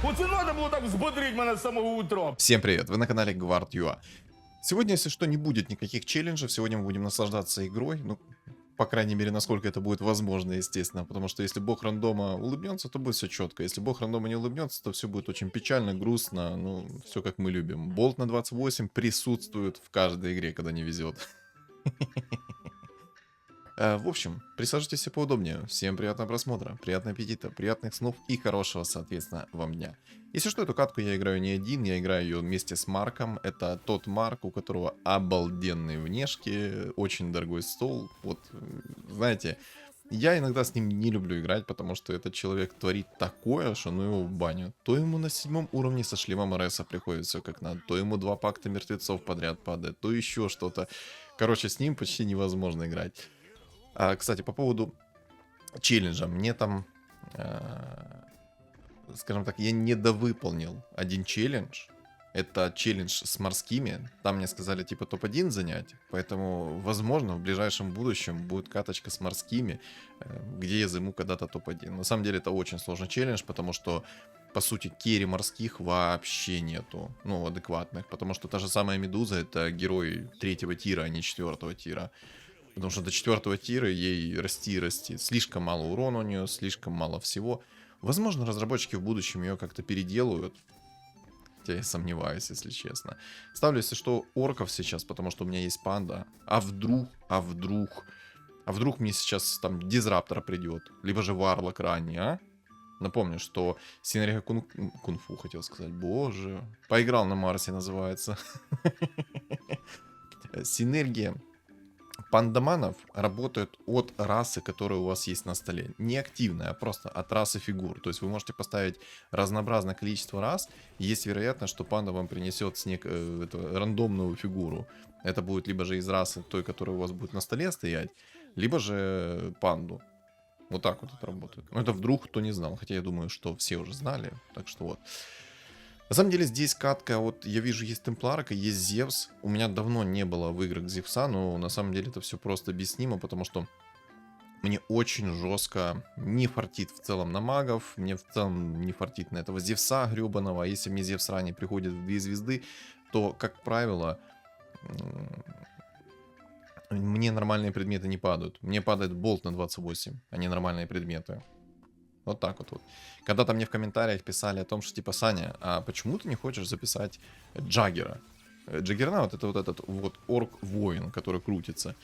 Оце надо було так взбодрить мене з самого утра. Всем привет, вы на канале Guard.ua. Сегодня, если что, не будет никаких челленджев, сегодня мы будем наслаждаться игрой, ну, по крайней мере, насколько это будет возможно, естественно, потому что если бог рандома улыбнется, то будет все четко, если бог рандома не улыбнется, то все будет очень печально, грустно, ну, все как мы любим. Болт на 28 присутствует в каждой игре, когда не везет. В общем, присаживайтесь все поудобнее. Всем приятного просмотра, приятного аппетита, приятных снов и хорошего, соответственно, вам дня. Если что, эту катку я играю не один, я играю ее вместе с Марком. Это тот Марк, у которого обалденные внешки, очень дорогой стол. Вот, знаете, я иногда с ним не люблю играть, потому что этот человек творит такое, что ну его в баню. То ему на 7 уровне со шлемом РСа приходит все как надо, то ему 2 пакта мертвецов подряд падает, то еще что-то. Короче, с ним почти невозможно играть. Кстати, по поводу челленджа. Мне там, скажем так, я недовыполнил один челлендж. Это челлендж с морскими. Там мне сказали, типа, топ-1 занять. Поэтому, возможно, в ближайшем будущем будет каточка с морскими, где я займу когда-то топ-1. На самом деле, это очень сложный челлендж, потому что, по сути, керри морских вообще нету. Ну, адекватных. Потому что та же самая Медуза — это герой 3-го тира, а не 4-го тира. Потому что до 4-го тира ей расти и расти. Слишком мало урона у нее, слишком мало всего. Возможно, разработчики в будущем ее как-то переделают. Хотя я сомневаюсь, если честно. Ставлю, если что, орков сейчас, потому что у меня есть панда. А вдруг мне сейчас там дизраптор придет. Либо же варлок ранний, а? Напомню, что синергия кунг-фу, хотел сказать. Боже. Поиграл на Марсе, называется. Синергия пандаманов работают от расы, которая у вас есть на столе. Не активная, а просто от расы фигур. То есть вы можете поставить разнообразное количество рас. И есть вероятность, что панда вам принесет рандомную фигуру. Это будет либо же из расы той, которая у вас будет на столе стоять, либо же панду. Вот так вот это работает. Но это вдруг кто не знал. Хотя я думаю, что все уже знали. Так что вот. На самом деле здесь катка, вот я вижу, есть Темпларка, есть Зевс. У меня давно не было в играх Зевса, но на самом деле это все просто объяснимо, потому что мне очень жестко не фартит в целом на магов, мне в целом не фартит на этого Зевса гребаного. А если мне Зевс ранее приходит в 2 звезды, то, как правило, мне нормальные предметы не падают. Мне падает болт на 28, а не нормальные предметы. Вот так вот. Когда-то мне в комментариях писали о том, что типа, Саня, а почему ты не хочешь записать Джаггера? Джаггернаут — это вот этот вот орк-воин, который крутится.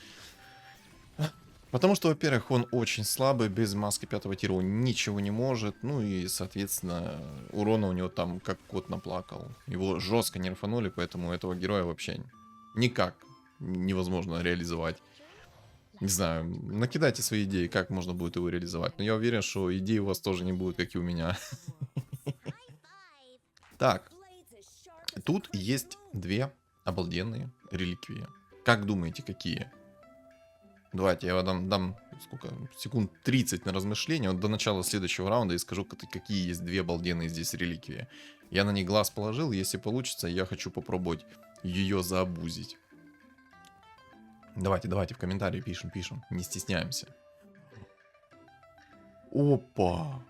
Потому что, во-первых, он очень слабый, без маски 5-го тира он ничего не может. Ну и, соответственно, урона у него там как кот наплакал. Его жестко нерфанули, поэтому этого героя вообще никак невозможно реализовать. Не знаю, накидайте свои идеи, как можно будет его реализовать. Но я уверен, что идей у вас тоже не будет, как и у меня. Так, тут есть 2 обалденные реликвии. Как думаете, какие? Давайте я вам дам сколько, секунд 30 на размышление. Вот до начала следующего раунда и скажу, какие есть 2 обалденные здесь реликвии. Я на них глаз положил, если получится, я хочу попробовать ее заабузить. Давайте в комментарии пишем, не стесняемся. Опа!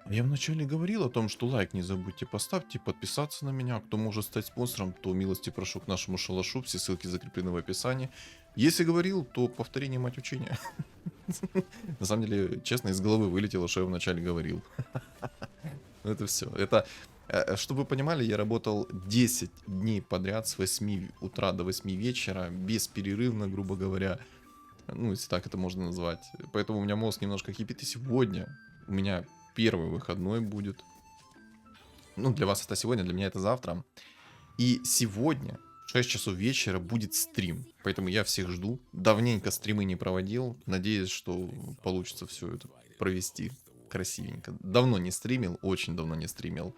Я вначале говорил о том, что лайк не забудьте поставьте, подписаться на меня. Кто может стать спонсором, то милости прошу к нашему шалашу, все ссылки закреплены в описании. Если говорил, то повторение мать учения. На самом деле, честно, из головы вылетело, что я вначале говорил. Это все. Это, чтобы вы понимали, я работал 10 дней подряд с 8 утра до 8 вечера, бесперерывно, грубо говоря. Ну, если так это можно назвать. Поэтому у меня мозг немножко кипит. И сегодня у меня первый выходной будет. Ну, для вас это сегодня, для меня это завтра. И сегодня в 6 часов вечера будет стрим. Поэтому я всех жду. Давненько стримы не проводил. Надеюсь, что получится все это провести красивенько. Давно не стримил, очень давно не стримил.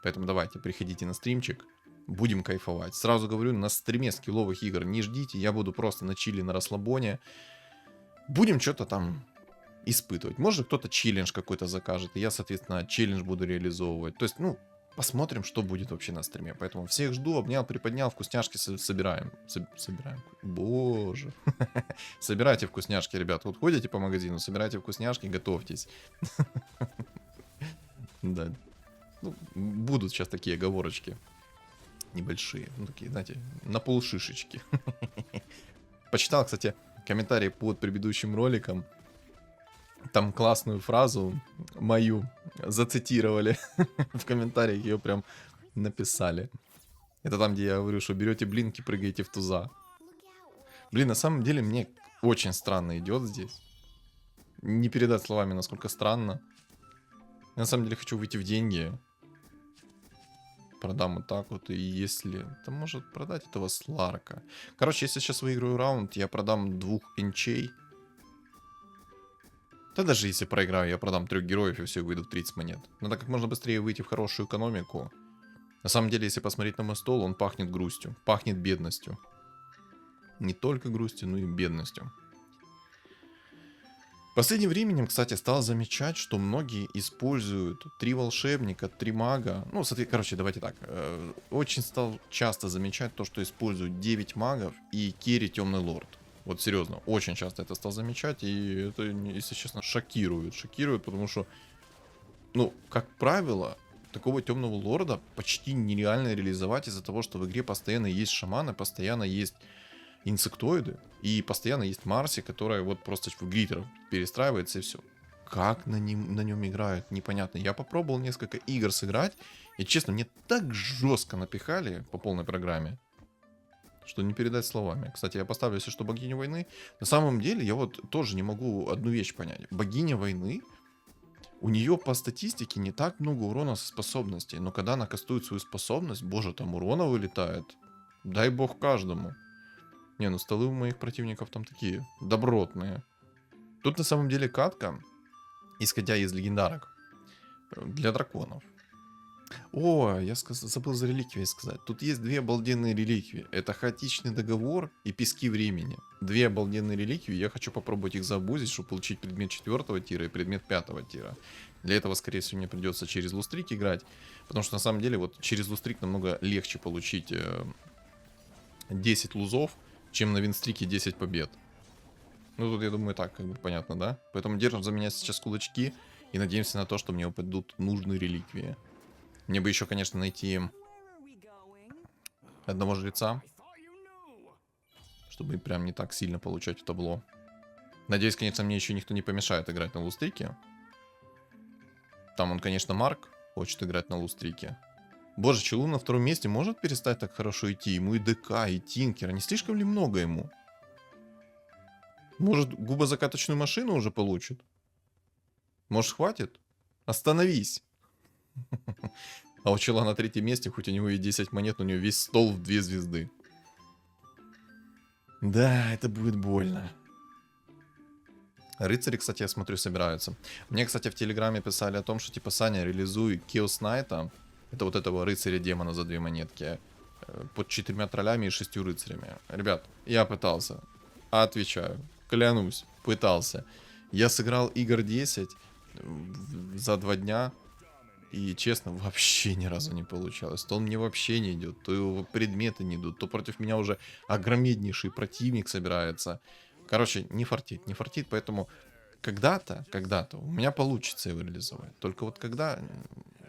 Поэтому давайте, приходите на стримчик. Будем кайфовать. Сразу говорю, на стриме скилловых игр не ждите. Я буду просто на чили, на расслабоне. Будем что-то там испытывать. Может, кто-то челлендж какой-то закажет. И я, соответственно, челлендж буду реализовывать. То есть, ну, посмотрим, что будет вообще на стриме. Поэтому всех жду, обнял, приподнял. Вкусняшки собираем. Собираем. Боже. Собирайте вкусняшки, ребят. Вот ходите по магазину, собирайте вкусняшки, готовьтесь. Да. Ну, будут сейчас такие оговорочки. Небольшие. Ну, такие, знаете, на полшишечки. Почитал, кстати, комментарии под предыдущим роликом. Там классную фразу мою зацитировали. В комментариях ее прям написали. Это там, где я говорю, что берете блинки, прыгаете в туза. Блин, на самом деле мне очень странно идет здесь. Не передать словами, насколько странно. Я на самом деле хочу выйти в деньги. Продам вот так вот. И если... То может продать этого Сларка. Короче, если сейчас выиграю раунд, я продам 2 инчей. Да даже если проиграю, я продам 3 героев и все, выйду в 30 монет. Надо как можно быстрее выйти в хорошую экономику. На самом деле, если посмотреть на мой стол, он пахнет грустью. Пахнет бедностью. Не только грустью, но и бедностью. Последним временем, кстати, стал замечать, что многие используют 3 волшебника, 3 мага. Ну, короче, давайте так. Очень стал часто замечать то, что используют 9 магов и керри темный лорд. Вот серьезно, очень часто это стал замечать, и это, если честно, шокирует. Шокирует, потому что, ну, как правило, такого темного лорда почти нереально реализовать из-за того, что в игре постоянно есть шаманы, постоянно есть инсектоиды, и постоянно есть Марси, которая вот просто в гритер перестраивается и все. Как на нем играют, непонятно. Я попробовал несколько игр сыграть, и честно, мне так жестко напихали по полной программе, что не передать словами. Кстати, я поставлю, если что, богиню войны. На самом деле, я вот тоже не могу одну вещь понять. Богиня войны, у нее по статистике не так много урона со способностей, но когда она кастует свою способность, боже, там урона вылетает. Дай бог каждому. Не, ну столы у моих противников там такие добротные. Тут на самом деле катка, исходя из легендарок, для драконов. О, я забыл за реликвии сказать. Тут есть 2 обалденные реликвии. Это хаотичный договор и пески времени. 2 обалденные реликвии. Я хочу попробовать их забузить, чтобы получить предмет 4 тира и предмет 5 тира. Для этого, скорее всего, мне придется через лустрик играть. Потому что на самом деле вот через лустрик намного легче получить 10 лузов, чем на винстрике 10 побед. Ну, тут, я думаю, так, как бы понятно, да? Поэтому держим за меня сейчас кулачки и надеемся на то, что мне упадут нужные реликвии. Мне бы еще, конечно, найти одного жреца, чтобы прям не так сильно получать в табло. Надеюсь, конечно, мне еще никто не помешает играть на лустрике. Там он, конечно, Марк хочет играть на лустрике. Боже, Челун на 2-м месте может перестать так хорошо идти? Ему и ДК, и Тинкер. Не слишком ли много ему? Может, губозакаточную машину уже получит? Может, хватит? Остановись. А у Чела на 3-м месте, хоть у него и 10 монет, у него весь стол в 2 звезды. Да, это будет больно. Рыцари, кстати, я смотрю, собираются. Мне, кстати, в Телеграме писали о том, что типа, Саня, реализуй Chaos Knight. Это вот этого рыцаря-демона за 2 монетки. Под 4 троллями и 6 рыцарями. Ребят, я пытался. Отвечаю. Клянусь, пытался. Я сыграл игр 10 за 2 дня. И, честно, вообще ни разу не получалось. То он мне вообще не идет, то его предметы не идут, то против меня уже огромнейший противник собирается. Короче, не фартит, не фартит, поэтому когда-то у меня получится его реализовать. Только вот когда,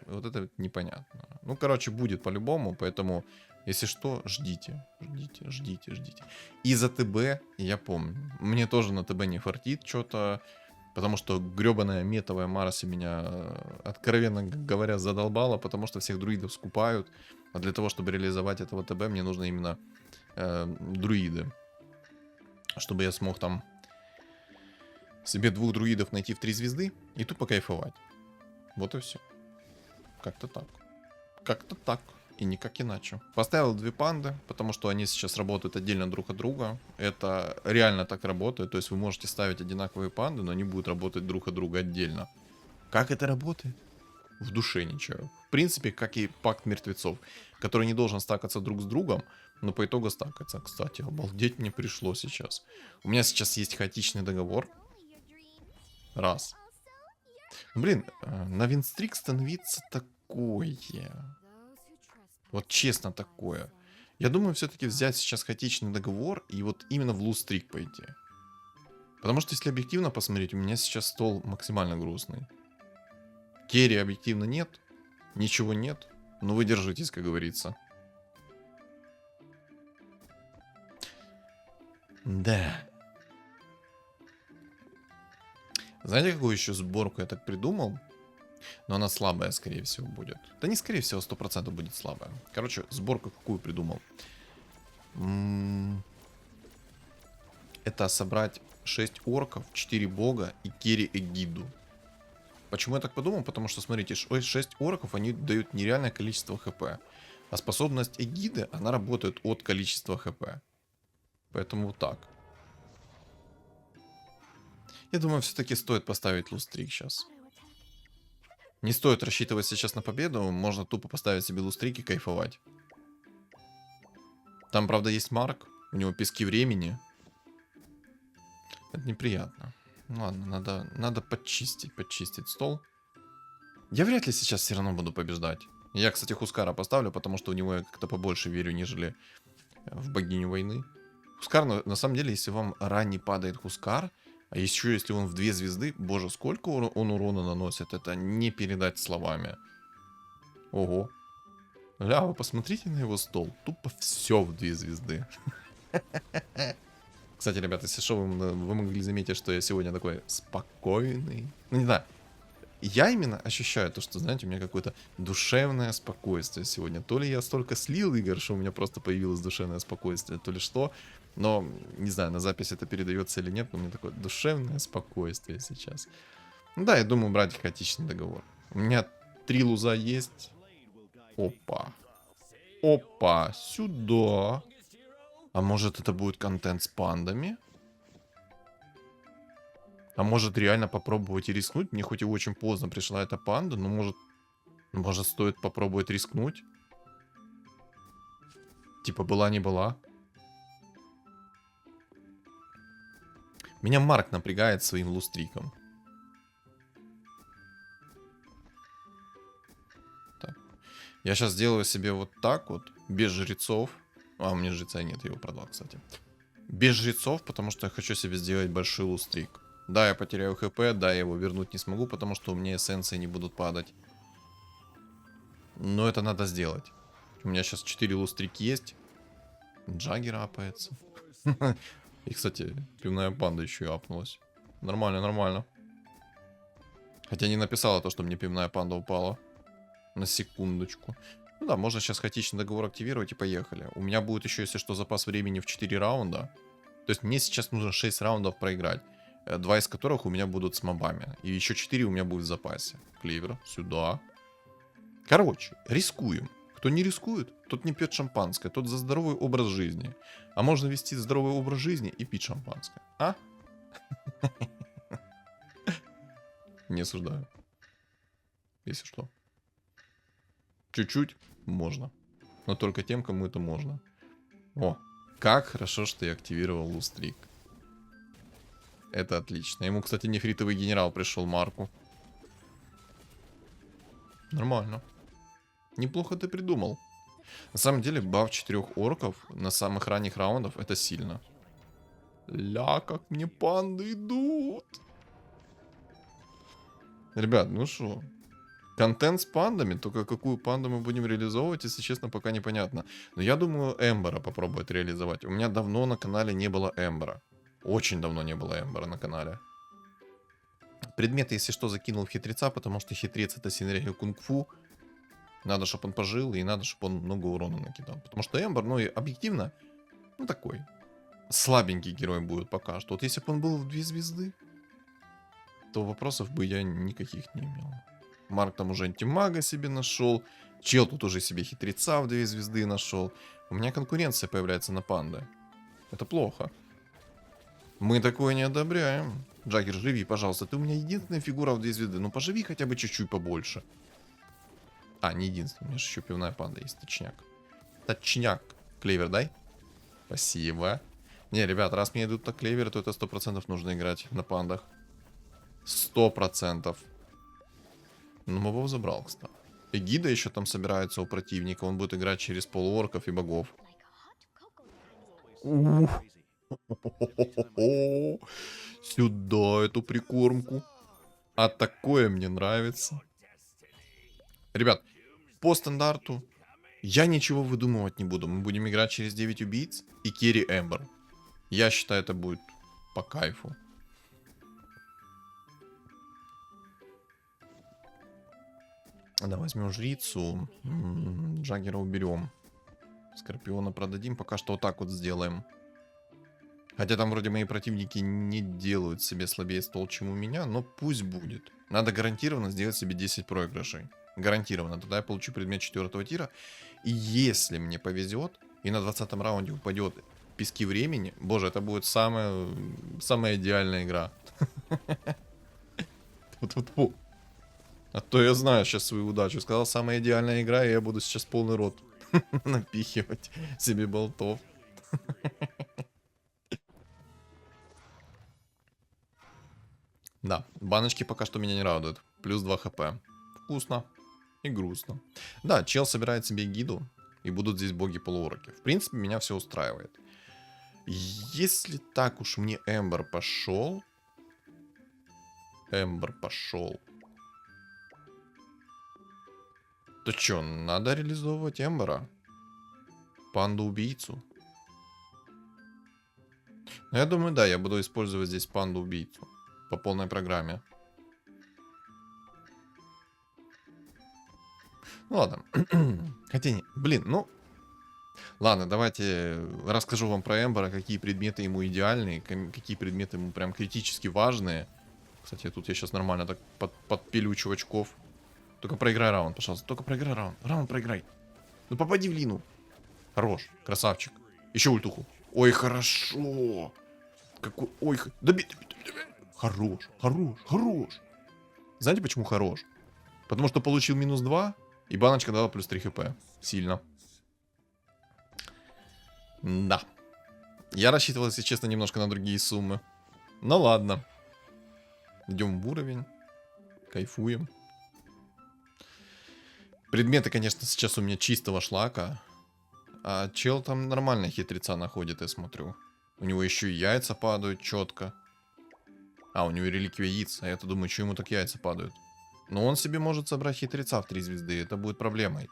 вот это непонятно. Ну, короче, будет по-любому, поэтому, если что, ждите. И за ТБ, я помню, мне тоже на ТБ не фартит что-то. Потому что гребаная метовая Марси меня, откровенно говоря, задолбала, потому что всех друидов скупают. А для того, чтобы реализовать этого ТБ, мне нужно именно друиды. Чтобы я смог там себе 2 друидов найти в 3 звезды и тупо кайфовать. Вот и все. Как-то так. Как-то так. И никак иначе. Поставил 2 панды, потому что они сейчас работают отдельно друг от друга. Это реально так работает. То есть вы можете ставить одинаковые панды, но они будут работать друг от друга отдельно. Как это работает? В душе ничего. В принципе, как и пакт мертвецов, который не должен стакаться друг с другом, но по итогу стакается. Кстати, обалдеть мне пришло сейчас. У меня сейчас есть хаотичный договор. Раз. Блин, на винстрик становиться такое... Вот честно такое. Я думаю, все-таки взять сейчас хаотичный договор и вот именно в лустрик пойти. Потому что если объективно посмотреть, у меня сейчас стол максимально грустный. Керри объективно нет. Ничего нет. Ну вы держитесь, как говорится. Да. Знаете, какую еще сборку я так придумал? Но она слабая, скорее всего, будет. Да не скорее всего, 100% будет слабая. Короче, сборку какую придумал? Это собрать 6 орков, 4 бога и керри эгиду. Почему я так подумал? Потому что, смотрите, 6 орков, они дают нереальное количество хп. А способность эгиды, она работает от количества хп. Поэтому вот так. Я думаю, все-таки стоит поставить лустрик сейчас. Не стоит рассчитывать сейчас на победу, можно тупо поставить себе лустрик и кайфовать. Там, правда, есть Марк, у него пески времени. Это неприятно. Ну ладно, надо подчистить стол. Я вряд ли сейчас все равно буду побеждать. Я, кстати, Хускара поставлю, потому что у него я как-то побольше верю, нежели в богиню войны. Хускар, на самом деле, если вам ранний падает Хускар, а еще если он в 2 звезды, боже, сколько он урона наносит, это не передать словами. Ого. Ля, вы посмотрите на его стол. Тупо все в 2 звезды. Кстати, ребята, если что, вы могли заметить, что я сегодня такой спокойный. Ну, не знаю. Я именно ощущаю то, что, знаете, у меня какое-то душевное спокойствие сегодня. То ли я столько слил игр, что у меня просто появилось душевное спокойствие, то ли что. Но, не знаю, на запись это передается или нет, но у меня такое душевное спокойствие сейчас. Ну да, я думаю брать хаотичный договор. У меня 3 луза есть. Опа. Опа, сюда. А может это будет контент с пандами? А может реально попробовать и рискнуть? Мне хоть и очень поздно пришла эта панда, но может стоит попробовать рискнуть? Типа была не была. Меня Марк напрягает своим лустриком. Так. Я сейчас сделаю себе вот так вот, без жрецов. А, у меня жреца нет, я его продал, кстати. Без жрецов, потому что я хочу себе сделать большой лустрик. Да, я потеряю хп, да, я его вернуть не смогу, потому что у меня эссенции не будут падать. Но это надо сделать. У меня сейчас 4 лустрики есть. Джаггер апается. И, кстати, пивная панда еще и апнулась. Нормально, нормально. Хотя не написала то, что мне пивная панда упала. На секундочку. Ну да, можно сейчас хаотичный договор активировать и поехали. У меня будет еще, если что, запас времени в 4 раунда. То есть мне сейчас нужно 6 раундов проиграть. 2 из которых у меня будут с мобами. И еще 4 у меня будет в запасе. Клевер, сюда. Короче, рискуем. Кто не рискует, тот не пьет шампанское, тот за здоровый образ жизни. А можно вести здоровый образ жизни и пить шампанское. А? Не осуждаю. Если что. Чуть-чуть можно. Но только тем, кому это можно. О, как хорошо, что я активировал лустрик. Это отлично. Ему, кстати, нефритовый генерал пришел Марку. Нормально. Неплохо ты придумал. На самом деле, баф 4 орков на самых ранних раундах это сильно. Ля, как мне панды идут. Ребят, ну что? Контент с пандами, только какую панду мы будем реализовывать, если честно, пока непонятно. Но я думаю, Эмбера попробовать реализовать. У меня давно на канале не было Эмбера. Очень давно не было Эмбера на канале. Предметы, если что, закинул в хитреца, потому что хитрец это синергия кунг-фу. Надо, чтобы он пожил, и надо, чтобы он много урона накидал. Потому что Эмбер, ну и объективно, ну такой слабенький герой будет пока что. Вот если бы он был в 2 звезды, то вопросов бы я никаких не имел. Марк там уже антимага себе нашел. Чел тут уже себе хитреца в 2 звезды нашел. У меня конкуренция появляется на панды. Это плохо. Мы такое не одобряем. Джаггер, живи, пожалуйста. Ты у меня единственная фигура в 2 звезды. Ну поживи хотя бы чуть-чуть побольше. А, не единственный. У меня же еще пивная панда есть. Точняк. Точняк. Клевер дай. Спасибо. Не, ребят, раз мне идут на клевер, то это 100% нужно играть на пандах. 100%. Ну, мобов забрал, кстати. Эгида еще там собирается у противника. Он будет играть через полуорков и богов. Сюда эту прикормку. А такое мне нравится. Ребят, по стандарту. Я ничего выдумывать не буду. Мы будем играть через 9 убийц и керри Эмбер. Я считаю, это будет по кайфу. Да, возьмем жрицу. Джаггера уберем. Скорпиона продадим. Пока что вот так вот сделаем. Хотя там вроде мои противники не делают себе слабее стол, чем у меня. Но пусть будет. Надо гарантированно сделать себе 10 проигрышей. Гарантированно. Тогда я получу предмет 4 тира. И если мне повезет, и на 20-м раунде упадет пески времени, боже, это будет самая идеальная игра. Тьфу-тьфу-тьфу. А то я знаю сейчас свою удачу. Сказал, самая идеальная игра, и я буду сейчас полный рот напихивать себе болтов. Да, баночки пока что меня не радуют. Плюс 2 хп. Вкусно и грустно. Да, чел собирает себе гиду, и будут здесь боги-полуороки. В принципе, меня все устраивает. Если так уж мне Эмбер пошел... То чё, надо реализовывать Эмбера? Панду-убийцу? Ну, я думаю, да, я буду использовать здесь панду-убийцу. По полной программе. Ну ладно. Хотя не... Блин, ну... Ладно, давайте расскажу вам про Эмбера, какие предметы ему идеальные, какие предметы ему прям критически важные. Кстати, тут я сейчас нормально так подпилю чувачков. Только проиграй раунд, пожалуйста. Только проиграй раунд. Раунд проиграй. Ну попади в лину. Хорош, красавчик. Еще ультуху. Ой, хорошо. Какой... Ой, доби. Хорош, хорош, хорош. Знаете, почему хорош? Потому что получил минус 2, и баночка дала плюс 3 хп. Сильно. Да. Я рассчитывал, если честно, немножко на другие суммы. Ну ладно. Идем в уровень. Кайфуем. Предметы, конечно, сейчас у меня чистого шлака. А чел там нормально хитреца находит, я смотрю. У него еще и яйца падают четко. А, у него реликвия яиц. А я-то думаю, что ему так яйца падают. Но он себе может собрать хитреца в 3 звезды. Это будет проблемой.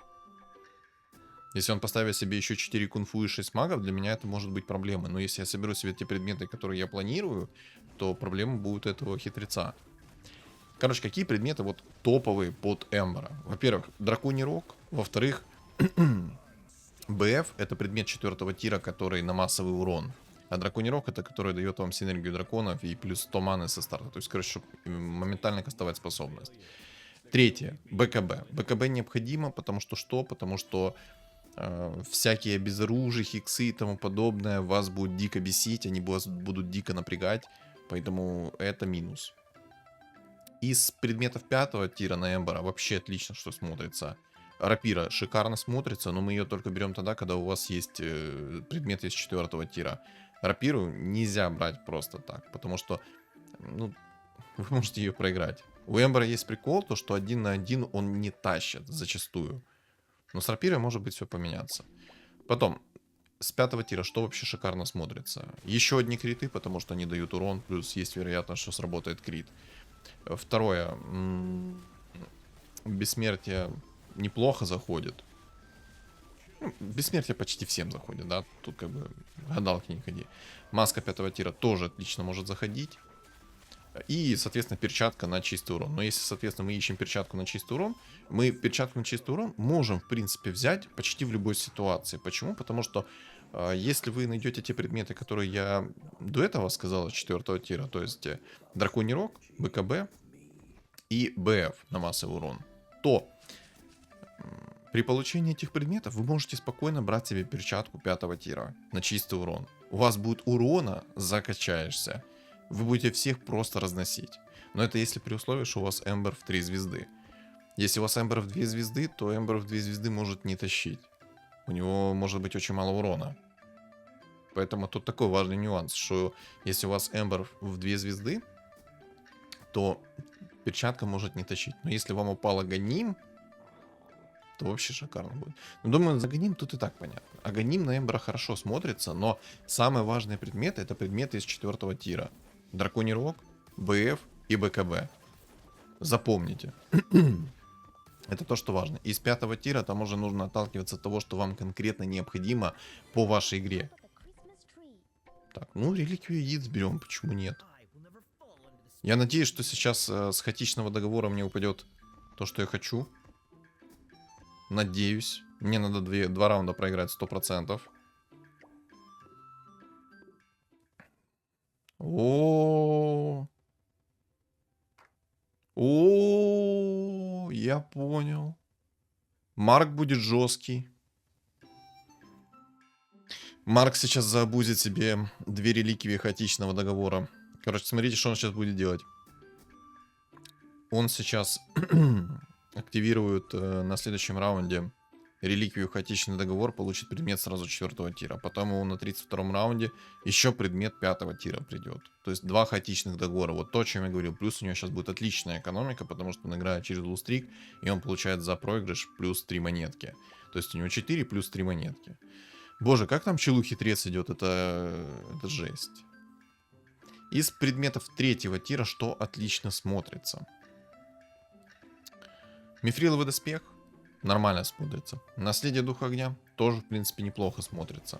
Если он поставит себе еще 4 кунфу и 6 магов, для меня это может быть проблемой. Но если я соберу себе те предметы, которые я планирую, то проблема будет этого хитреца. Короче, какие предметы вот топовые под Эмбера? Во-первых, драконий рог. Во-вторых, БФ это предмет 4 тира, который на массовый урон. А драконий рог это который дает вам синергию драконов и плюс 100 маны со старта. То есть, короче, чтобы моментально кастовать способность. Третье, БКБ. БКБ необходимо, потому что Потому что всякие безоружие, хиксы и тому подобное вас будут дико бесить, они вас будут дико напрягать. Поэтому это минус. Из предметов 5 тира на Эмбера вообще отлично, что смотрится. Рапира шикарно смотрится, но мы ее только берем тогда, когда у вас есть предметы из 4 тира. Рапиру нельзя брать просто так, потому что ну, вы можете ее проиграть. У Эмбера есть прикол, то что 1 на 1 он не тащит зачастую. Но с рапирой может быть все поменяться. Потом, с 5 тира что вообще шикарно смотрится? Еще одни криты, потому что они дают урон, плюс есть вероятность, что сработает крит. Второе, бессмертие неплохо заходит. Бессмертие почти всем заходит, да, тут как бы гадалки не ходи. Маска 5 тира тоже отлично может заходить. И, соответственно, перчатка на чистый урон. Но если, соответственно, мы ищем перчатку на чистый урон, мы перчатку на чистый урон можем, в принципе, взять почти в любой ситуации. Почему? Потому что если вы найдете те предметы, которые я до этого сказал, 4 тира, то есть драконий рог, БКБ и БФ на массовый урон, то при получении этих предметов вы можете спокойно брать себе перчатку 5 тира на чистый урон. У вас будет урона, закачаешься. Вы будете всех просто разносить. Но это если при условии, что у вас Эмбер в 3 звезды. Если у вас Эмбер в 2 звезды, то Эмбер в 2 звезды может не тащить. У него может быть очень мало урона. Поэтому тут такой важный нюанс, что если у вас Эмбер в 2 звезды, то перчатка может не тащить. Но если вам упал Аганим, то вообще шикарно будет. Но думаю, за Аганим тут и так понятно. Аганим на Эмбера хорошо смотрится, но самые важные предметы это предметы из 4 тира. Драконий рог, БФ и БКБ. Запомните. Это то, что важно. Из 5-го тира там уже нужно отталкиваться от того, что вам конкретно необходимо по вашей игре. Так, ну реликвию яиц берем, почему нет? Я надеюсь, что сейчас с хаотичного договора мне упадет то, что я хочу. Надеюсь. Мне надо 2 раунда проиграть 100%. О, я понял. Марк будет жесткий. Марк сейчас заабузит себе 2 реликвии хаотичного договора. Короче, смотрите, что он сейчас будет делать. Он сейчас активирует на следующем раунде реликвию хаотичный договор, получит предмет сразу 4-го тира. Потом ему на 32-м раунде еще предмет 5-го тира придет. То есть 2 хаотичных договора. Вот то, о чем я говорил. Плюс у него сейчас будет отличная экономика, потому что он играет через лустрик, и он получает за проигрыш плюс 3 монетки. То есть у него 4 плюс 3 монетки. Боже, как там челу-хитрец идет, это жесть. Из предметов 3-го тира что отлично смотрится? Мифриловый доспех нормально смотрится. Наследие духа огня тоже, в принципе, неплохо смотрится.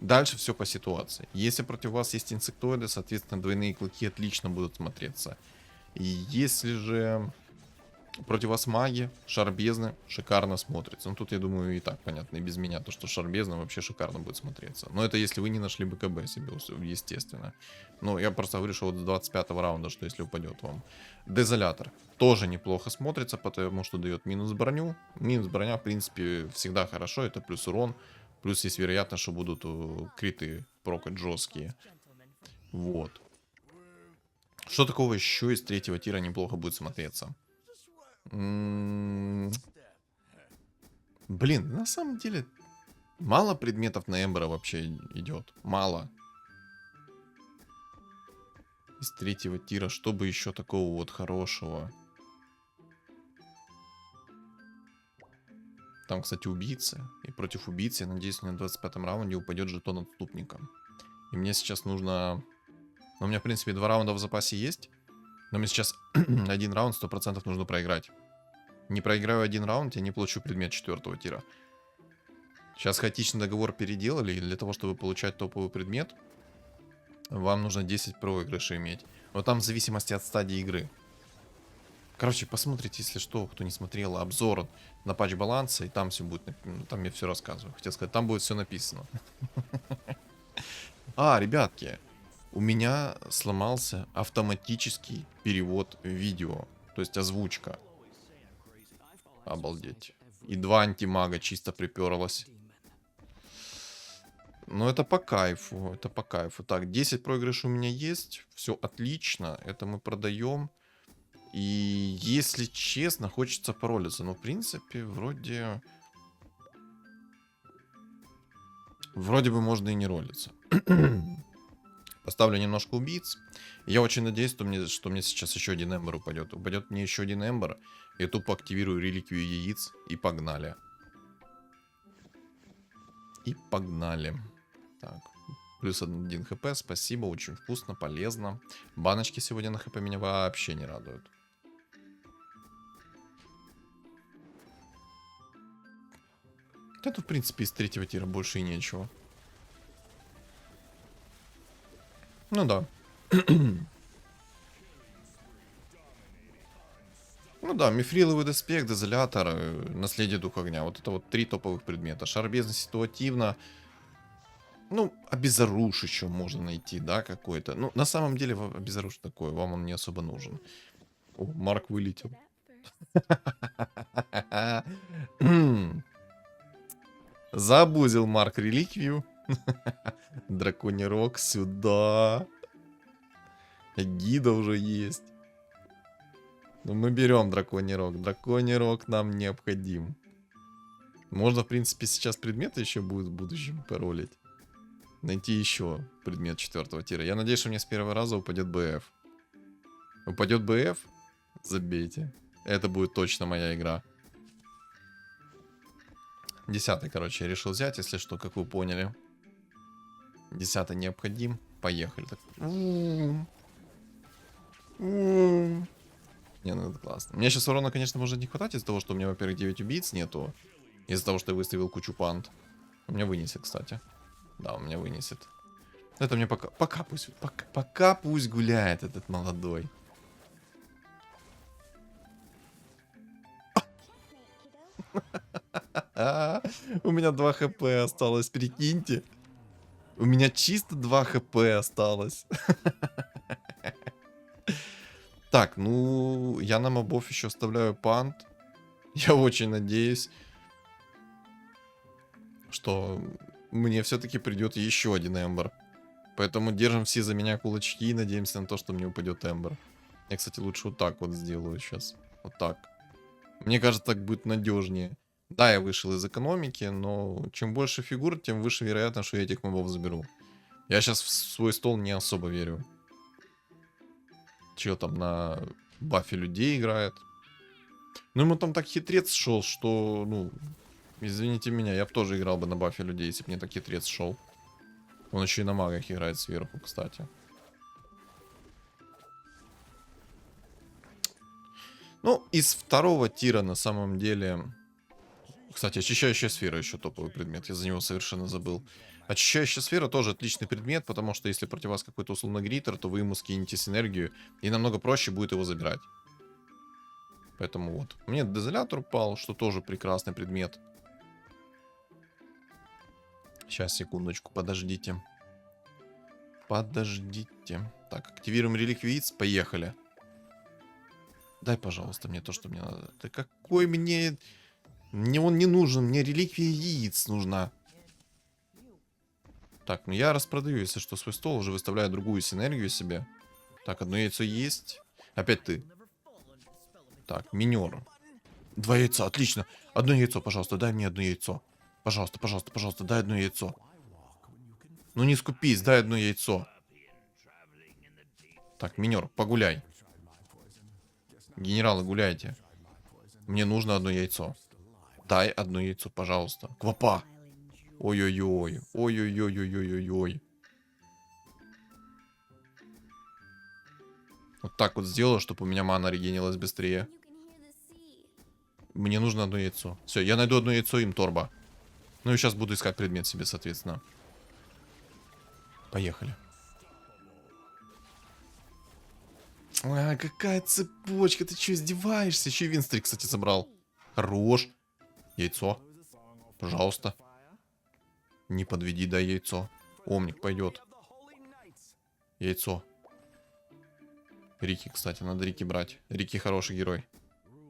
Дальше все по ситуации. Если против вас есть инсектоиды, соответственно, двойные клыки отлично будут смотреться. И если же против вас маги, шар бездны шикарно смотрится. Ну, тут, я думаю, и так понятно, и без меня, то, что шар бездны вообще шикарно будет смотреться. Но это если вы не нашли БКБ себе, естественно. Ну, я просто говорю, что вот с 25-го раунда, что если упадет вам. Дезолятор тоже неплохо смотрится, потому что дает минус броню. Минус броня, в принципе, всегда хорошо, это плюс урон. Плюс есть вероятность, что будут криты прокать жесткие. Вот. Что такого еще из 3-го тира неплохо будет смотреться? Блин, на самом деле мало предметов на Эмбера вообще идет. Мало. Из 3-го тира, чтобы еще такого вот хорошего. Там, кстати, убийца. И против убийцы, я надеюсь, на 25-м раунде упадет жетон отступника. И мне сейчас нужно... Ну, у меня, в принципе, 2 раунда в запасе есть. Но мне сейчас 1 раунд 100% нужно проиграть. Не проиграю 1 раунд, я не получу предмет 4-го тира. Сейчас хаотичный договор переделали, и для того, чтобы получать топовый предмет, вам нужно 10 проигрышей иметь. Но там в зависимости от стадии игры. Короче, посмотрите, если что, кто не смотрел, обзор на патч баланса, и там все будет, ну, там я все рассказываю. Хотел сказать, там будет все написано. А, ребятки, у меня сломался автоматический перевод видео, то есть озвучка. Обалдеть. И 2 антимага чисто приперлось. Но это по кайфу, это по кайфу. Так, 10 проигрышей у меня есть, все отлично, это мы продаем. И если честно, хочется паролиться. Но в принципе, вроде бы можно и не ролиться. Поставлю немножко убийц. Я очень надеюсь, что мне сейчас еще 1 эмбер упадет. Упадет мне еще 1 эмбер. Я тупо активирую реликвию яиц. И погнали. И погнали. Так. Плюс 1 хп. Спасибо. Очень вкусно, полезно. Баночки сегодня на хп меня вообще не радуют. Это, в принципе, из 3-го тира больше и нечего. Ну да. Ну да, мифриловый доспех, дезолятор, наследие духа огня. Вот это вот 3 топовых предмета. Шар бездны ситуативно. Ну, обезоруш еще можно найти, да, какой-то. Ну, на самом деле, обезоруш такой, вам он не особо нужен. О, Марк вылетел. Забузил Марк реликвию. Драконий рог сюда. Гида уже есть. Ну, мы берем драконий рог. Драконий рог нам необходим. Можно, в принципе, сейчас предметы еще будет в будущем паролить. Найти еще предмет 4-го тира. Я надеюсь, что мне с первого раза упадет БФ. Упадет БФ? Забейте. Это будет точно моя игра. 10-й, короче, я решил взять, если что, как вы поняли. 10-й необходим. Поехали. Не, ну это классно. Мне сейчас урона, конечно, может не хватать из-за того, что у меня, во-первых, 9 убийц нету. Из-за того, что я выставил кучу пант. У меня вынесет, кстати. Да, у меня вынесет. Это мне пока пусть, пока пусть гуляет этот молодой. У меня 2 хп осталось, прикиньте. У меня чисто 2 хп осталось. Так, ну, я на мобов еще оставляю пант. Я очень надеюсь, что мне все-таки придет еще один эмбер. Поэтому держим все за меня кулачки и надеемся на то, что мне упадет эмбер. Я, кстати, лучше вот так вот сделаю сейчас. Вот так. Мне кажется, так будет надежнее. Да, я вышел из экономики, но чем больше фигур, тем выше вероятность, что я этих мобов заберу. Я сейчас в свой стол не особо верю. Че там на бафе людей играет. Ну, ему там так хитрец шел, что, ну, извините меня, я бы тоже играл бы на бафе людей, если бы мне так хитрец шел. Он еще и на магах играет сверху, кстати. Ну, из второго тира на самом деле... Кстати, очищающая сфера еще топовый предмет, я за него совершенно забыл. Очищающая сфера тоже отличный предмет, потому что если против вас какой-то условно гритер, то вы ему скинете синергию, и намного проще будет его забирать. Поэтому вот. Мне дезолятор упал, что тоже прекрасный предмет. Сейчас, секундочку, подождите. Подождите. Так, активируем реликвиец, поехали. Дай, пожалуйста, мне то, что мне надо. Да какой мне... Мне он не нужен, мне реликвия яиц нужна. Так, ну я распродаю, если что, свой стол, уже выставляю другую синергию себе. Так, одно яйцо есть. Опять ты. Так, минер. 2 яйца, отлично. Одно яйцо, пожалуйста, дай мне одно яйцо. Пожалуйста, пожалуйста, пожалуйста, дай одно яйцо. Ну не скупись, дай одно яйцо. Так, минер, погуляй. Генералы, гуляйте. Мне нужно одно яйцо. Дай одно яйцо, пожалуйста. Квапа. Ой-ой-ой. Ой-ой-ой-ой-ой-ой. Вот так вот сделаю, чтобы у меня мана регенилась быстрее. Мне нужно одно яйцо. Все, я найду одно яйцо, им торба. Ну и сейчас буду искать предмет себе, соответственно. Поехали. А, какая цепочка, ты что, издеваешься? Еще и Винстри, кстати, забрал. Хорош. Яйцо. Пожалуйста. Не подведи, дай яйцо. Омник пойдет. Яйцо. Рики, кстати, надо Рики брать. Рики хороший герой.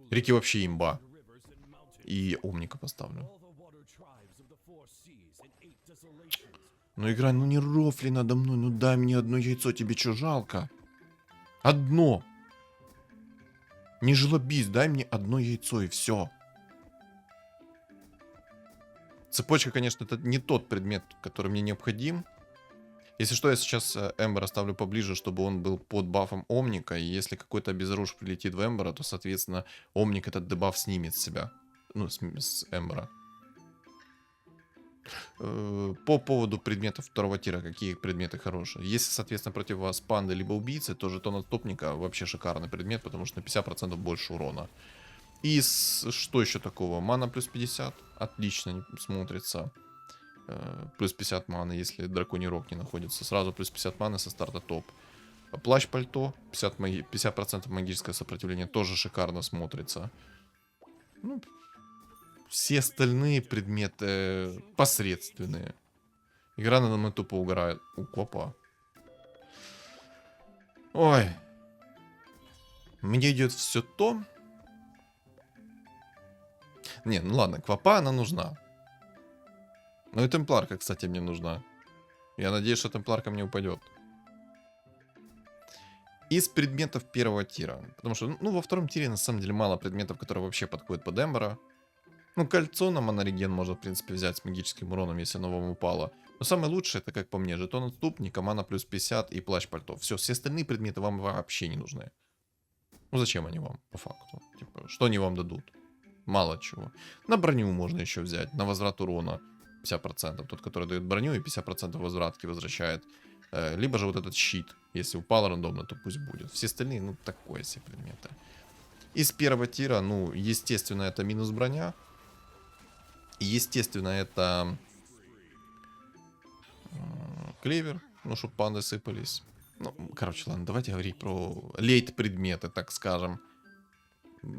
Рики вообще имба. И Омника поставлю. Ну играй, ну не рофли надо мной. Ну дай мне одно яйцо, тебе что, жалко? Одно. Не жлобись, дай мне одно яйцо и все. Цепочка, конечно, это не тот предмет, который мне необходим. Если что, я сейчас Эмбер оставлю поближе, чтобы он был под бафом Омника. И если какой-то обезоружь прилетит в Эмбера, то, соответственно, Омник этот дебаф снимет с себя. Ну, с Эмбера. По поводу предметов второго тира, какие предметы хорошие. Если, соответственно, против вас панды либо убийцы, то жетон отступника вообще шикарный предмет, потому что на 50% больше урона. И что еще такого? Мана плюс 50. Отлично смотрится. Плюс 50 маны, если драконий рог не находится. Сразу плюс 50 маны со старта топ. Плащ-пальто. 50% магическое сопротивление тоже шикарно смотрится. Ну, все остальные предметы посредственные. Игра надо мной тупо угорает. Квапа. Ой. Мне идет все то. Не, ну ладно, квапа она нужна. Ну и темпларка, кстати, мне нужна. Я надеюсь, что темпларка мне упадет. Из предметов первого тира. Потому что, ну, во втором тире, на самом деле, мало предметов, которые вообще подходят под Эмбера. Ну, кольцо на монореген можно, в принципе, взять с магическим уроном, если оно вам упало. Но самое лучшее, это, как по мне, жетон отступника, мана плюс 50 и плащ-пальто. Все остальные предметы вам вообще не нужны. Ну, зачем они вам, по факту? Типа, что они вам дадут? Мало чего. На броню можно еще взять, на возврат урона 50%. Тот, который дает броню и 50% возвратки возвращает. Либо же вот этот щит. Если упал рандомно, то пусть будет. Все остальные, ну, такое себе предметы. Из первого тира, ну, естественно, это минус броня. Естественно, это клевер, ну, чтобы панды сыпались. Ну, короче, ладно, давайте говорить про лейт-предметы, так скажем.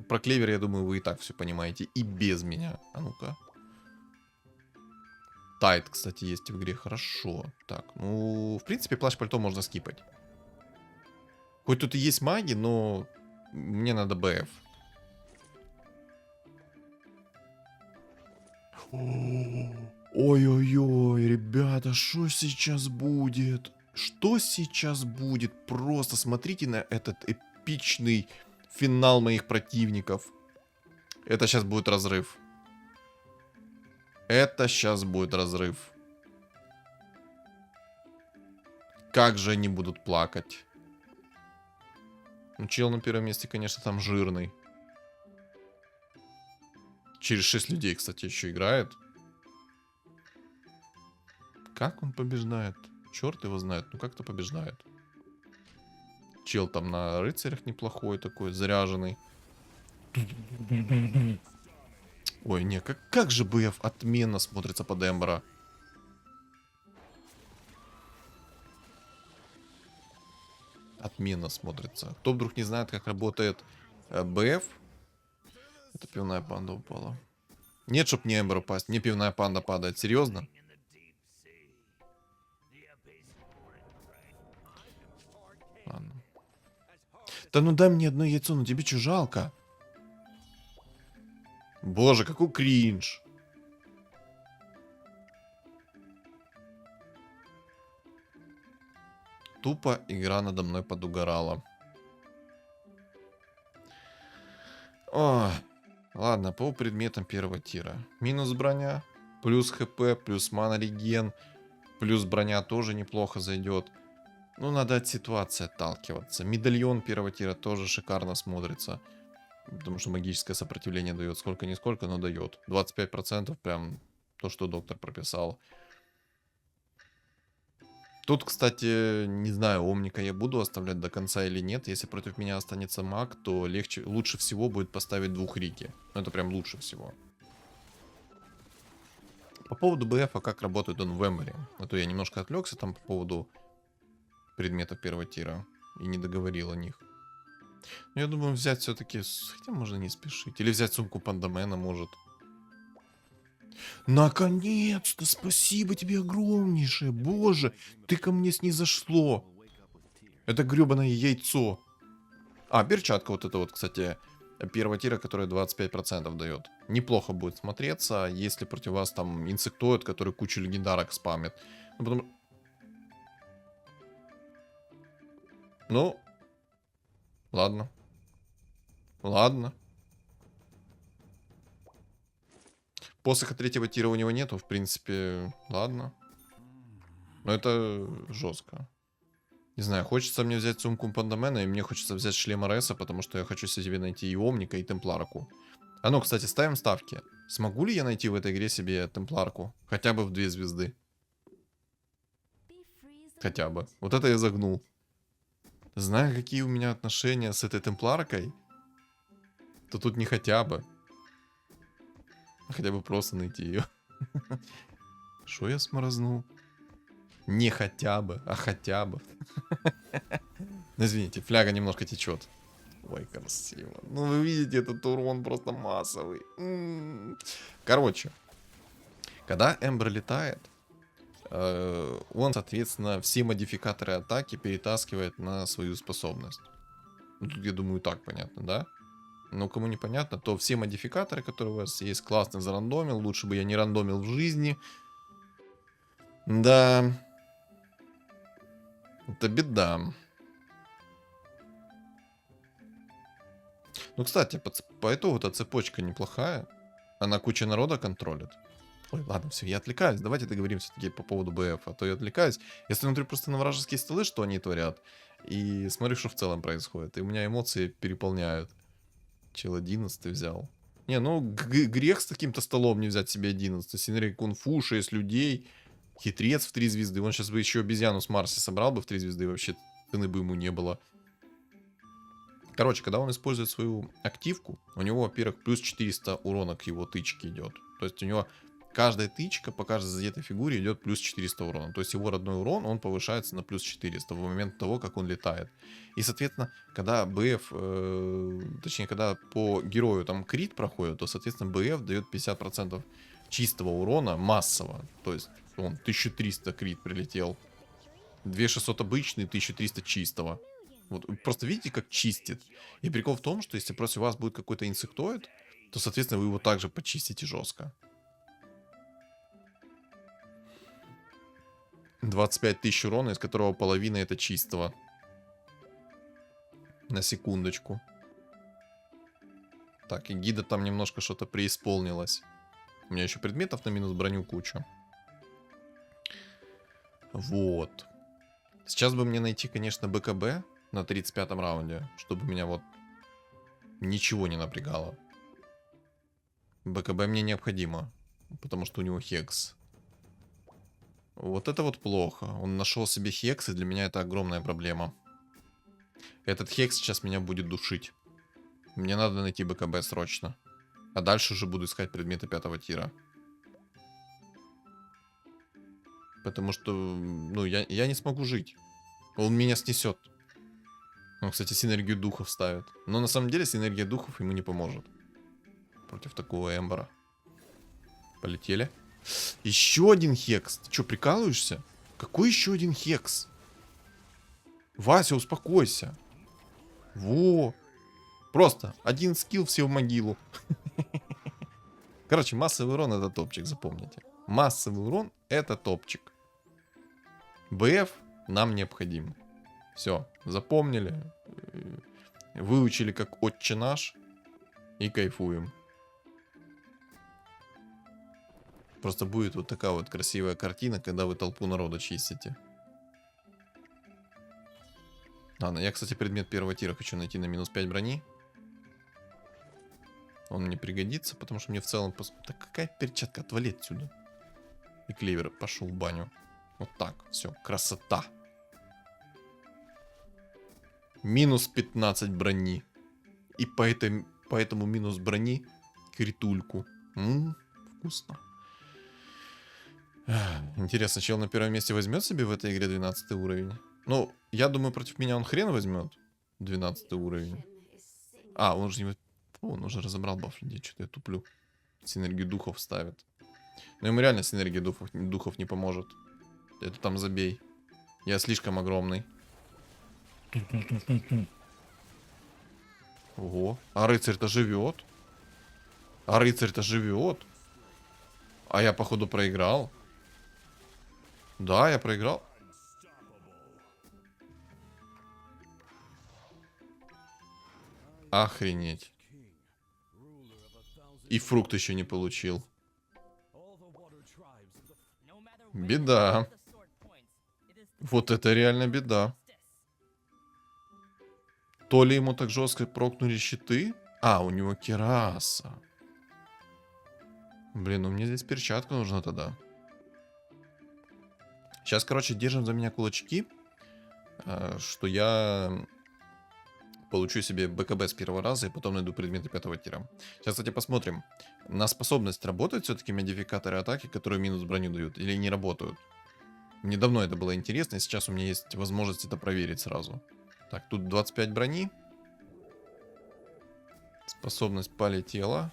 Про клевер, я думаю, вы и так все понимаете. И без меня. А ну-ка. Тайт, кстати, есть в игре. Хорошо. Так, ну, в принципе, плащ-пальто можно скипать. Хоть тут и есть маги, но мне надо БФ. Ой-ой-ой, ребята, что сейчас будет? Что сейчас будет? Просто смотрите на этот эпичный финал моих противников. Это сейчас будет разрыв. Это сейчас будет разрыв. Как же они будут плакать. Ну, чел на первом месте, конечно, там жирный. Через 6 людей, кстати, еще играет. Как он побеждает? Черт его знает, ну как-то побеждает. Чел там на рыцарях неплохой такой, заряженный. Ой, не, как же БФ отменно смотрится под Эмбера. Отменно смотрится. Кто вдруг не знает, как работает БФ? Это пивная панда упала. Нет, чтоб не Эмбер упасть. Не пивная панда падает. Серьезно? Ладно. Да ну дай мне одно яйцо, ну тебе что, жалко? Боже, какой кринж. Тупо игра надо мной подугорала. О, ладно, по предметам первого тира. Минус броня, плюс хп, плюс мана реген, плюс броня тоже неплохо зайдет. Ну, надо от ситуации отталкиваться. Медальон первого тира тоже шикарно смотрится. Потому что магическое сопротивление дает сколько-нисколько, но дает. 25% прям то, что доктор прописал. Тут, кстати, не знаю, Омника я буду оставлять до конца или нет. Если против меня останется маг, то лучше всего будет поставить двух Рики. Ну, это прям лучше всего. По поводу БФ, а как работает он в Эмбере? А то я немножко отвлекся там по поводу предметов первого тира и не договорил о них. Но я думаю взять все-таки... Хотя можно не спешить. Или взять сумку Пандамена, может. Наконец-то! Спасибо тебе огромнейшее! Боже! Ты ко мне снизошло! Это гребаное яйцо! А, перчатка вот это вот, кстати, первого тира, которая 25% дает. Неплохо будет смотреться, если против вас там инсектоид, который кучу легендарок спамит. Ну, потому... Ну, ладно. Ладно. Посоха третьего тира у него нету, в принципе, ладно. Но это жестко. Не знаю, хочется мне взять сумку Пандамена, и мне хочется взять шлем Ареса, потому что я хочу себе найти и Омника, и Темпларку. А ну, кстати, ставим ставки. Смогу ли я найти в этой игре себе Темпларку? Хотя бы в 2 звезды. Хотя бы. Вот это я загнул. Зная, какие у меня отношения с этой Темпларкой, то тут не хотя бы. А хотя бы просто найти ее. Что я сморознул? Не хотя бы, а хотя бы. Ну, извините, фляга немножко течет. Ой, красиво. Ну, вы видите, этот урон просто массовый. Короче, когда Эмбер летает, он, соответственно, все модификаторы атаки перетаскивает на свою способность. Ну, тут, я думаю, так понятно, да? Но кому непонятно, то все модификаторы, которые у вас есть, классно зарандомил. Лучше бы я не рандомил в жизни. Да. Это беда. Ну, кстати, по итогу-то цепочка неплохая. Она куча народа контролит. Ой, ладно, все, я отвлекаюсь. Давайте договоримся все-таки по поводу БФ, а то я отвлекаюсь. Я смотрю просто на вражеские столы, что они творят. И смотрю, что в целом происходит. И у меня эмоции переполняют. Чел 11 взял. Не, ну грех с таким-то столом не взять себе 11. Смотри, кунг-фу, 6 людей. Хитрец в 3 звезды. Он сейчас бы еще обезьяну с Марса собрал бы в 3 звезды. Вообще цены бы ему не было. Короче, когда он использует свою активку, у него, во-первых, плюс 400 урона к его тычке идет. То есть у него каждая тычка по каждой задетой фигуре идет плюс 400 урона. То есть его родной урон, он повышается на плюс 400 в момент того, как он летает. И, соответственно, когда БФ, точнее, когда по герою там крит проходит, то, соответственно, БФ дает 50% чистого урона массово. То есть он 1300 крит прилетел. 2600 обычный, 1300 чистого. Вот просто видите, как чистит. И прикол в том, что если против вас будет какой-то инсектоид, то, соответственно, вы его также почистите жестко. 25 тысяч урона, из которого половина это чистого. На секундочку. Так, и гида там немножко что-то преисполнилось. У меня еще предметов на минус броню куча. Вот. Сейчас бы мне найти, конечно, БКБ на 35-м раунде, чтобы меня вот ничего не напрягало. БКБ мне необходимо, потому что у него хекс. Вот это вот плохо. Он нашел себе хекс, и для меня это огромная проблема. Этот хекс сейчас меня будет душить. Мне надо найти БКБ срочно. А дальше уже буду искать предметы 5-го тира. Потому что, ну, я не смогу жить. Он меня снесет. Он, кстати, синергию духов ставит. Но на самом деле синергия духов ему не поможет. Против такого Эмбера. Полетели. Еще один хекс. Ты что, прикалываешься? Какой еще один хекс? Вася, успокойся. Во. Просто один скилл, все в могилу. Короче, массовый урон это топчик, запомните. Массовый урон это топчик. БФ нам необходим. Все, запомнили. Выучили как отче наш. И кайфуем. Просто будет вот такая вот красивая картина, когда вы толпу народа чистите. Ладно, я, кстати, предмет 1-го тира хочу найти на минус 5 брони. Он мне пригодится, потому что мне в целом... Так какая перчатка? Отвали отсюда. И клевер пошел в баню. Вот так, все, красота. Минус 15 брони. И поэтому минус брони критульку. Вкусно. Интересно, чел на первом месте возьмет себе в этой игре 12 уровень? Ну, я думаю, против меня он хрен возьмет 12 уровень. А, он же не... Он уже разобрал баф людей, что-то я туплю. Синергию духов ставит. Но ему реально синергия духов не поможет. Это там забей. Я слишком огромный. Ого. А рыцарь-то живет. А рыцарь-то живет. А я, походу, проиграл. Да, я проиграл. Охренеть. И фрукт еще не получил. Беда. Вот это реально беда. То ли ему так жестко прокнули щиты? А, у него кираса. Блин, ну мне здесь перчатка нужна тогда. Сейчас, короче, держим за меня кулачки, что я получу себе БКБ с первого раза и потом найду предметы 5-го тира. Сейчас, кстати, посмотрим. На способность работают все-таки модификаторы атаки, которые минус броню дают, или не работают? Мне давно это было интересно, и сейчас у меня есть возможность это проверить сразу. Так, тут 25 брони. Способность полетела.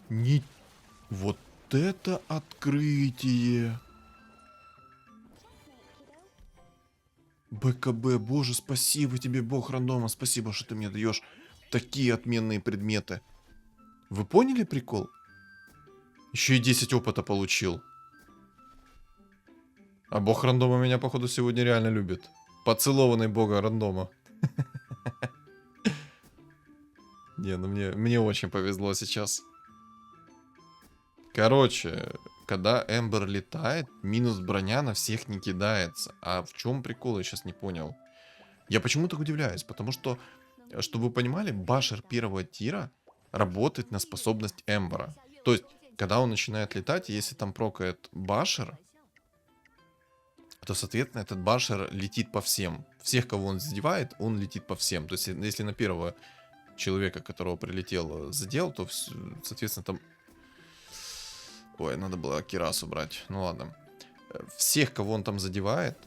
Не... Вот это открытие! БКБ, боже, спасибо тебе, бог рандома, спасибо, что ты мне даешь такие отменные предметы. Вы поняли прикол? Еще и 10 опыта получил. А бог рандома меня, походу, сегодня реально любит. Поцелованный бога рандома. Не, ну мне очень повезло сейчас. Короче, когда Эмбер летает, минус броня на всех не кидается. А в чем прикол, я сейчас не понял. Я почему так удивляюсь, потому что, чтобы вы понимали, башер 1-го тира работает на способность Эмбера. То есть, когда он начинает летать, если там прокает башер, то, соответственно, этот башер летит по всем. Всех, кого он задевает, он летит по всем. То есть, если на первого человека, которого прилетел, задел, то, соответственно, там... Ой, надо было Кирасу брать. Ну ладно. Всех, кого он там задевает,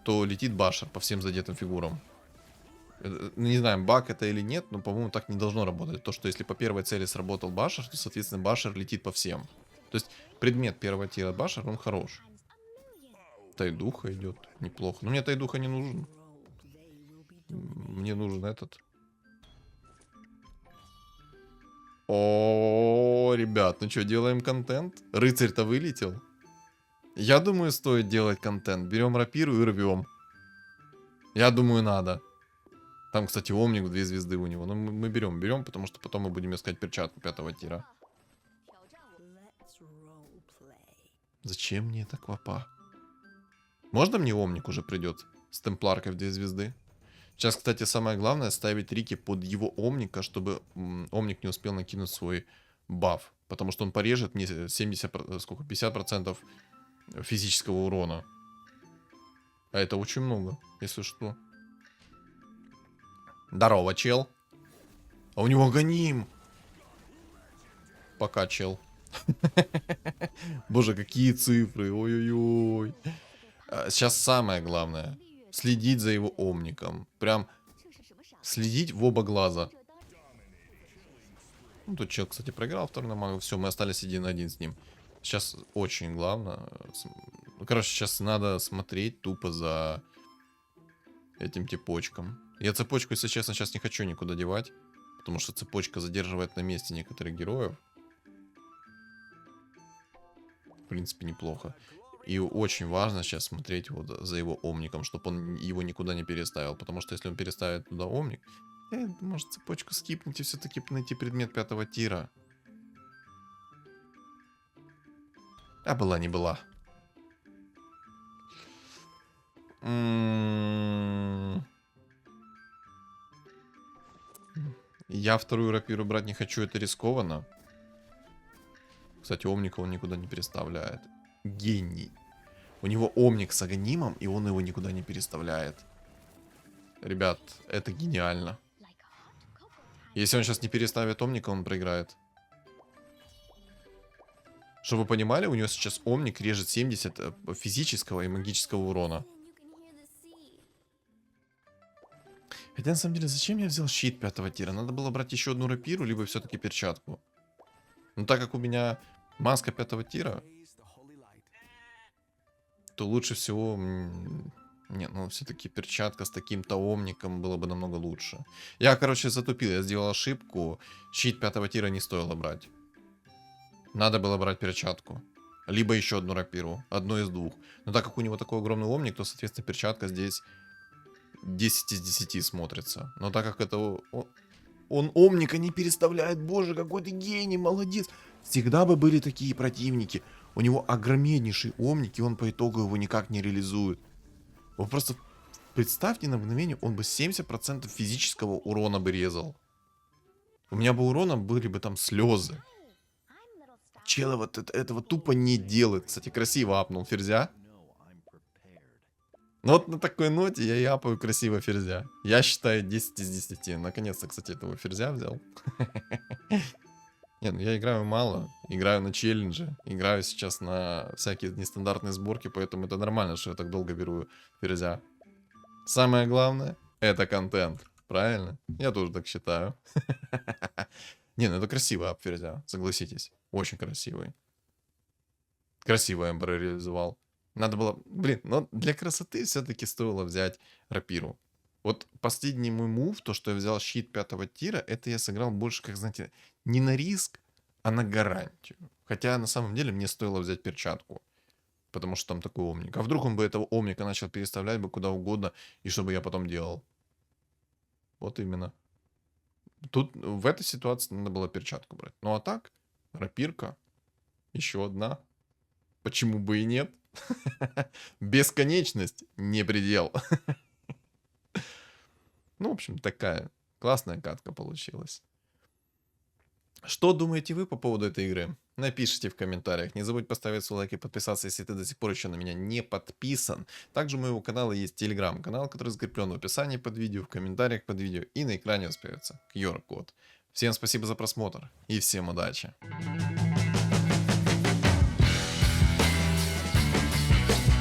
то летит башер по всем задетым фигурам. Не знаю, баг это или нет, но, по-моему, так не должно работать. То, что если по первой цели сработал башер, то, соответственно, башер летит по всем. То есть, предмет первого тира башер, он хорош. Тайдуха идет. Неплохо. Но мне Тайдуха не нужен. Мне нужен этот. О, ребят, ну что, делаем контент? Рыцарь-то вылетел. Я думаю, стоит делать контент. Берем рапиру и рвем. Я думаю, надо. Там, кстати, омник в 2 звезды у него. Но мы берем, потому что потом мы будем искать перчатку 5-го тира. Зачем мне эта квапа? Можно мне омник уже придет? С темпларкой в 2 звезды. Сейчас, кстати, самое главное ставить Рики под его омника, чтобы омник не успел накинуть свой баф. Потому что он порежет мне 70, сколько, 50% физического урона. А это очень много, если что. Здорово, чел. А у него гоним. Пока, чел. Боже, какие цифры. Ой-ой-ой. Сейчас самое главное. Следить за его омником. Прям следить в оба глаза. Ну, тут чел, кстати, проиграл второй на магу. Все, мы остались 1 на 1 с ним. Сейчас очень главное. Ну, короче, сейчас надо смотреть тупо за этим типочком. Я цепочку, если честно, сейчас не хочу никуда девать. Потому что цепочка задерживает на месте некоторых героев. В принципе, неплохо. И очень важно сейчас смотреть вот за его омником, чтобы он его никуда не переставил. Потому что если он переставит туда омник, может цепочку скипнуть и все-таки найти предмет 5-го тира. А была не была. Я вторую рапиру брать не хочу, это рискованно. Кстати, омника он никуда не переставляет. Гений. У него омник с агонимом, и он его никуда не переставляет. Ребят, это гениально. Если он сейчас не переставит омника, он проиграет. Чтобы вы понимали, у него сейчас омник режет 70 физического и магического урона. Хотя, на самом деле, зачем я взял щит 5-го тира? Надо было брать еще одну рапиру, либо все-таки перчатку. Но так как у меня маска 5-го тира, то лучше всего... Не, ну все-таки перчатка с таким-то омником было бы намного лучше. Я, короче, затупил, я сделал ошибку. Щит 5-го тира не стоило брать. Надо было брать перчатку. Либо еще одну рапиру. Одно из двух. Но так как у него такой огромный омник, то, соответственно, перчатка здесь 10 из 10 смотрится. Но так как это... Он омника не переставляет. Боже, какой ты гений, молодец. Всегда бы были такие противники. У него огромнейший омник, и он по итогу его никак не реализует. Вы просто представьте на мгновение, он бы 70% физического урона бы резал. У меня бы урона были бы там слезы. Чел вот этого тупо не делает. Кстати, красиво апнул ферзя. Ну вот на такой ноте я и апаю красиво ферзя. Я считаю 10 из 10. Наконец-то, кстати, этого ферзя взял. Не, ну я играю мало. Играю на челлендже. Играю сейчас на всякие нестандартные сборки. Поэтому это нормально, что я так долго беру ферзя. Самое главное, это контент. Правильно? Я тоже так считаю. Не, ну это красивый ап ферзя. Согласитесь. Очень красивый. Красиво Эмбер реализовал. Надо было... Блин, но для красоты все-таки стоило взять рапиру. Вот последний мой мув, то, что я взял щит 5-го тира, это я сыграл больше, как, знаете, не на риск, а на гарантию. Хотя, на самом деле, мне стоило взять перчатку. Потому что там такой омник. А вдруг он бы этого омника начал переставлять бы куда угодно, и что бы я потом делал? Вот именно. Тут в этой ситуации надо было перчатку брать. Ну а так, рапирка. Еще одна. Почему бы и нет? Бесконечность не предел. Ну, в общем, такая классная катка получилась. Что думаете вы по поводу этой игры? напишите в комментариях. Не забудь поставить свой лайк и подписаться, если ты до сих пор еще на меня не подписан. Также у моего канала есть телеграм-канал, который закреплен в описании под видео, в комментариях под видео и на экране остается QR-код. Всем спасибо за просмотр и всем удачи.